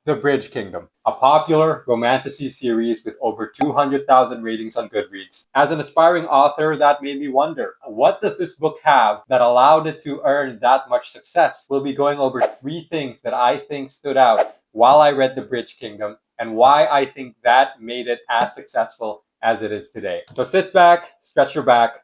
The Bridge Kingdom, a popular romantasy series with over 200,000 ratings on Goodreads. As an aspiring author, that made me wonder, what does this book have that allowed it to earn that much success? We'll be going over 3 things that I think stood out while I read The Bridge Kingdom and why I think that made it as successful as it is today. So sit back, stretch your back,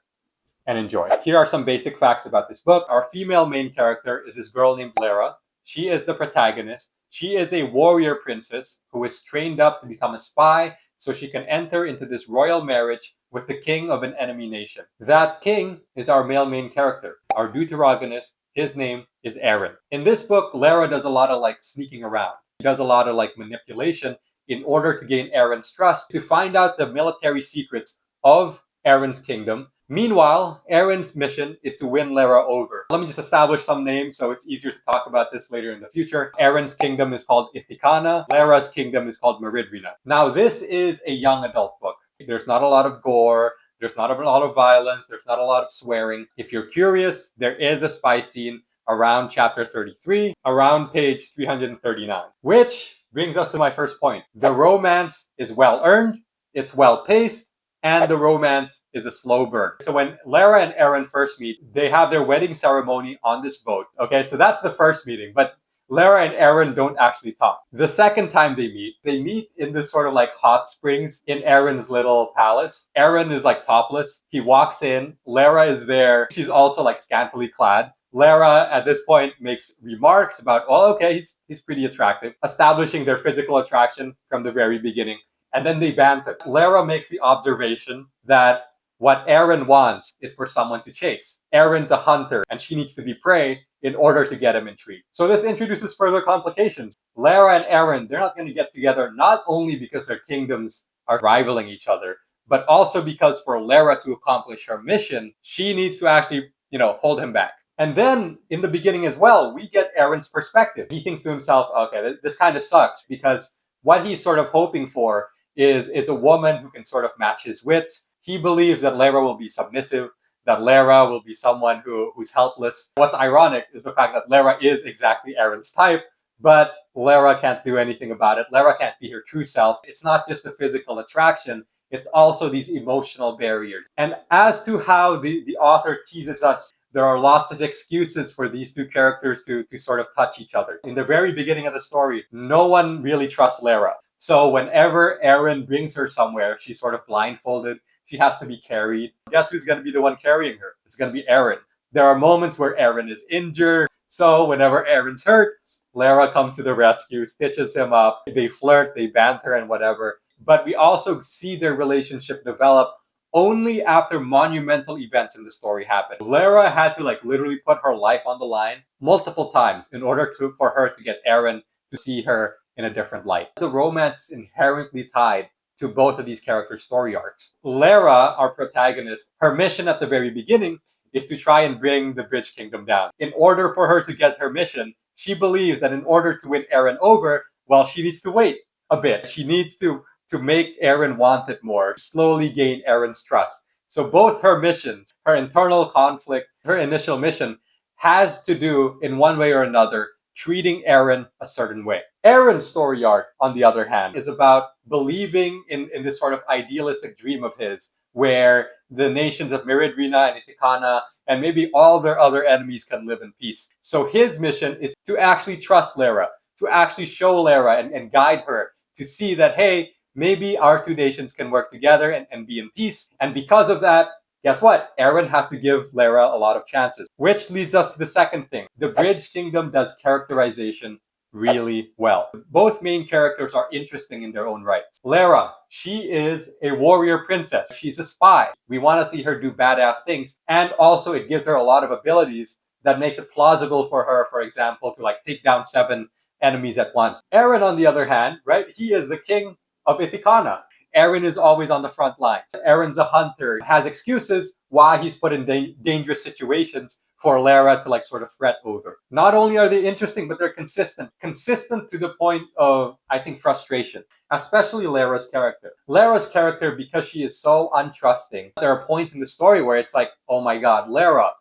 and enjoy. Here are some basic facts about this book. Our female main character is this girl named Lara. She is the protagonist. She is a warrior princess who is trained up to become a spy so she can enter into this royal marriage with the king of an enemy nation. That king is our male main character, our deuteragonist. His name is Aaron. In this book, Lara does a lot of sneaking around. She does a lot of manipulation in order to gain Aaron's trust, to find out the military secrets of Aaron's kingdom. Meanwhile, Aaron's mission is to win Lara over. Let me just establish some names so it's easier to talk about this later in the future. Aaron's kingdom is called Ithikana. Lara's kingdom is called Meridrina. Now, this is a young adult book. There's not a lot of gore. There's not a lot of violence. There's not a lot of swearing. If you're curious, there is a spy scene around chapter 33, around page 339. Which brings us to my first point. The romance is well earned. It's well paced. And the romance is a slow burn. So when Lara and Aaron first meet, they have their wedding ceremony on this boat. Okay, so that's the first meeting. But Lara and Aaron don't actually talk. The second time they meet in this sort of hot springs in Aaron's little palace. Aaron is topless. He walks in. Lara is there. She's also scantily clad. Lara at this point makes remarks about, oh, okay, he's pretty attractive, establishing their physical attraction from the very beginning. And then they banter. Lara makes the observation that what Aaron wants is for someone to chase. Aaron's a hunter, and she needs to be prey in order to get him intrigued. So this introduces further complications. Lara and Aaron, they're not going to get together not only because their kingdoms are rivaling each other, but also because for Lara to accomplish her mission, she needs to actually, hold him back. And then in the beginning as well, we get Aaron's perspective. He thinks to himself, okay, this kind of sucks, because what he's sort of hoping for is a woman who can sort of match his wits. He believes that Lara will be submissive, that Lara will be someone who's helpless. What's ironic is the fact that Lara is exactly Aaron's type, but Lara can't do anything about it. Lara can't be her true self. It's not just the physical attraction, it's also these emotional barriers. And as to how the author teases us, there are lots of excuses for these two characters to sort of touch each other. In the very beginning of the story, no one really trusts Lara. So whenever Aaron brings her somewhere, she's sort of blindfolded. She has to be carried. Guess who's going to be the one carrying her? It's going to be Aaron. There are moments where Aaron is injured. So whenever Aaron's hurt, Lara comes to the rescue, stitches him up. They flirt, they banter and whatever. But we also see their relationship develop only after monumental events in the story happen. Lara had to literally put her life on the line multiple times in order for her to get Aaron to see her in a different light. The romance is inherently tied to both of these characters' story arcs. Lara, our protagonist, her mission at the very beginning is to try and bring the Bridge Kingdom down. In order for her to get her mission, she believes that in order to win Aaron over, well, she needs to wait a bit. She needs to make Aaron want it more, slowly gain Aaron's trust. So both her missions, her internal conflict, her initial mission, has to do, in one way or another, treating Aaron a certain way. Aaron's story arc, on the other hand, is about believing in this sort of idealistic dream of his, where the nations of Meridrina and Ithikana and maybe all their other enemies can live in peace. So his mission is to actually trust Lara, to actually show Lara and guide her to see that, hey, maybe our two nations can work together and be in peace. And because of that, guess what? Aaron has to give Lara a lot of chances. Which leads us to the second thing. The Bridge Kingdom does characterization really well. Both main characters are interesting in their own rights. Lara, she is a warrior princess. She's a spy. We want to see her do badass things. And also it gives her a lot of abilities that makes it plausible for her, for example, to take down 7 enemies at once. Aaron, on the other hand, right? He is the king of Ithikana. Aaron is always on the front line. Aaron's a hunter, has excuses why he's put in dangerous situations for Lara to sort of fret over. Not only are they interesting, but they're consistent. Consistent to the point of, I think, frustration. Especially Lara's character. Lara's character, because she is so untrusting, there are points in the story where it's oh my god, Lara,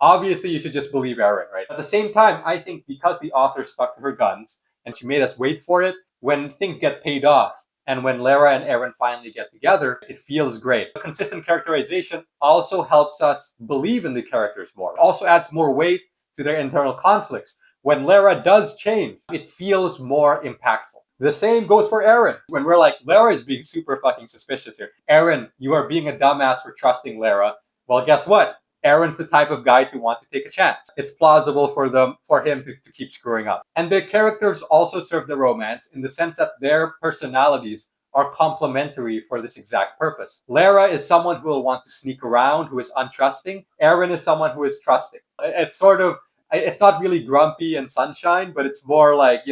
obviously you should just believe Aaron, right? At the same time, I think because the author stuck to her guns, and she made us wait for it. When things get paid off, and when Lara and Eren finally get together, it feels great. Consistent characterization also helps us believe in the characters more. It also adds more weight to their internal conflicts. When Lara does change, it feels more impactful. The same goes for Eren. When we're like, Lara is being super fucking suspicious here. Eren, you are being a dumbass for trusting Lara. Well, guess what? Eren's the type of guy to want to take a chance. It's plausible for him to keep screwing up. And their characters also serve the romance in the sense that their personalities are complementary for this exact purpose. Lara is someone who will want to sneak around, who is untrusting. Eren is someone who is trusting. It's not really grumpy and sunshine, but it's more like,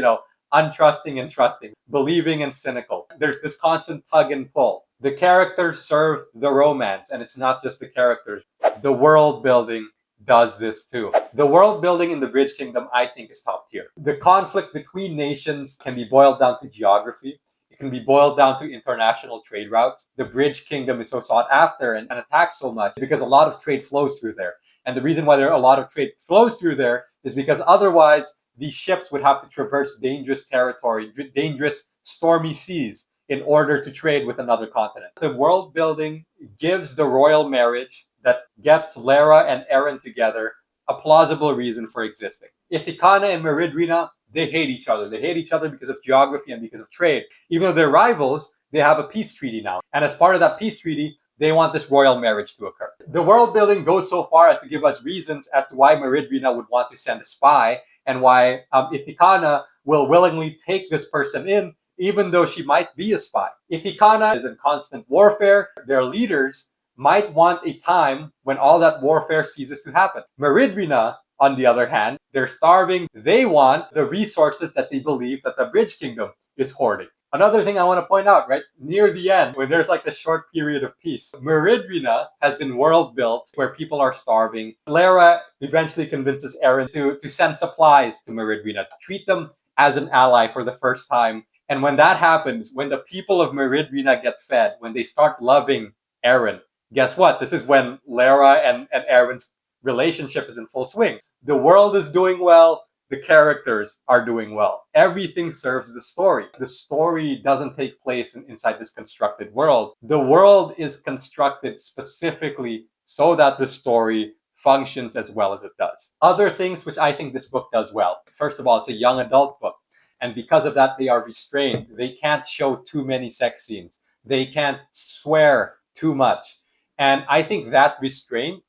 untrusting and trusting, believing and cynical. There's this constant tug and pull. The characters serve the romance, and it's not just the characters. The world building does this too. The world building in the Bridge Kingdom, I think, is top tier. The conflict between nations can be boiled down to geography. It can be boiled down to international trade routes. The Bridge Kingdom is so sought after and attacked so much because a lot of trade flows through there. And the reason why a lot of trade flows through there is because otherwise these ships would have to traverse dangerous territory, dangerous stormy seas in order to trade with another continent. The world building gives the royal marriage that gets Lara and Eren together a plausible reason for existing. Ithikana and Meridrina, they hate each other. They hate each other because of geography and because of trade. Even though they're rivals, they have a peace treaty now. And as part of that peace treaty, they want this royal marriage to occur. The world building goes so far as to give us reasons as to why Meridrina would want to send a spy and why Ithikana will willingly take this person in, even though she might be a spy. Ithikana is in constant warfare. Their leaders might want a time when all that warfare ceases to happen. Meridrina, on the other hand, they're starving. They want the resources that they believe that the Bridge Kingdom is hoarding. Another thing I want to point out, right, near the end, when there's like the short period of peace, Meridrina has been world built where people are starving. Lara eventually convinces Eren to send supplies to Meridrina, to treat them as an ally for the first time. And when that happens, when the people of Meridrina get fed, when they start loving Eren, guess what? This is when Lara and Eren's relationship is in full swing. The world is doing well. The characters are doing well. Everything serves the story. The story doesn't take place inside this constructed world. The world is constructed specifically so that the story functions as well as it does. Other things which I think this book does well. First of all, it's a young adult book. And because of that, they are restrained. They can't show too many sex scenes. They can't swear too much. And I think that restraint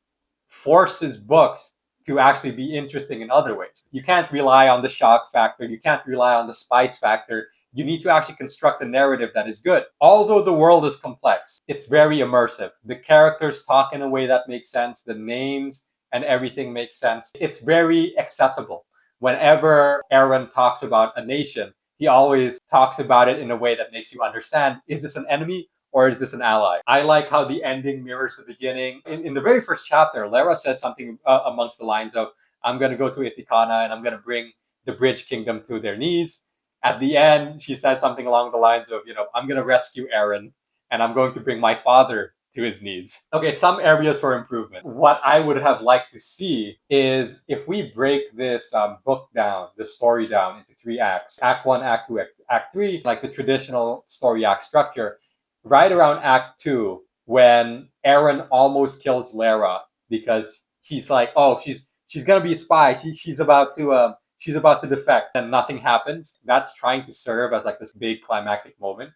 forces books to actually be interesting in other ways. You can't rely on the shock factor. You can't rely on the spice factor. You need to actually construct a narrative that is good. Although the world is complex, it's very immersive. The characters talk in a way that makes sense. The names and everything makes sense. It's very accessible. Whenever Eren talks about a nation, he always talks about it in a way that makes you understand, is this an enemy or is this an ally? I like how the ending mirrors the beginning. In the very first chapter, Lara says something amongst the lines of, I'm going to go to Ithikana and I'm going to bring the Bridge Kingdom to their knees. At the end, she says something along the lines of, I'm going to rescue Eren and I'm going to bring my father to his knees. Okay, some areas for improvement. What I would have liked to see is if we break this book down, the story down into 3 acts, Act 1, Act 2, Act 3, like the traditional story act structure, right around Act 2, when Eren almost kills Lara because he's like, oh, she's gonna be a spy. She's about to defect, and nothing happens. That's trying to serve as like this big climactic moment.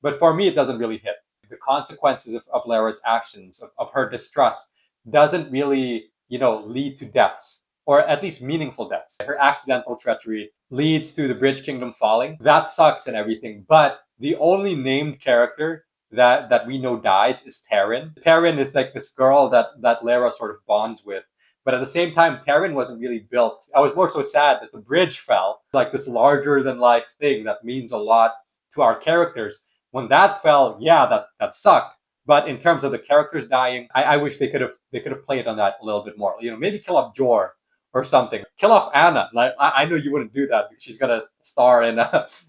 But for me, it doesn't really hit. The consequences of Lara's actions, of her distrust, doesn't really, lead to deaths, or at least meaningful deaths. Her accidental treachery leads to the Bridge Kingdom falling. That sucks and everything. But the only named character that we know dies is Terran. Terran is like this girl that Lara sort of bonds with. But at the same time, Terran wasn't really built. I was more so sad that the bridge fell, like this larger than life thing that means a lot to our characters. When that fell, yeah, that sucked. But in terms of the characters dying, I wish they could have played on that a little bit more. Maybe kill off Jor or something. Kill off Anna. Like I know you wouldn't do that because she's gonna star in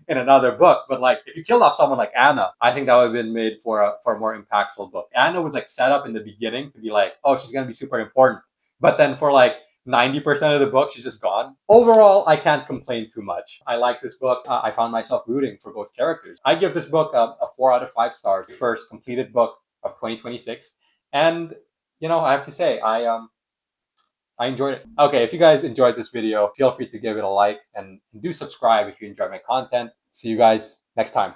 another book. But like if you killed off someone like Anna, I think that would have been made for a more impactful book. Anna was like set up in the beginning to be like, oh, she's gonna be super important. But then for like 90% of the book, she's just gone. Overall, I can't complain too much. I like this book. I found myself rooting for both characters. I give this book a 4 out of 5 stars. First completed book of 2026. And, I have to say, I enjoyed it. Okay, if you guys enjoyed this video, feel free to give it a like and do subscribe if you enjoy my content. See you guys next time.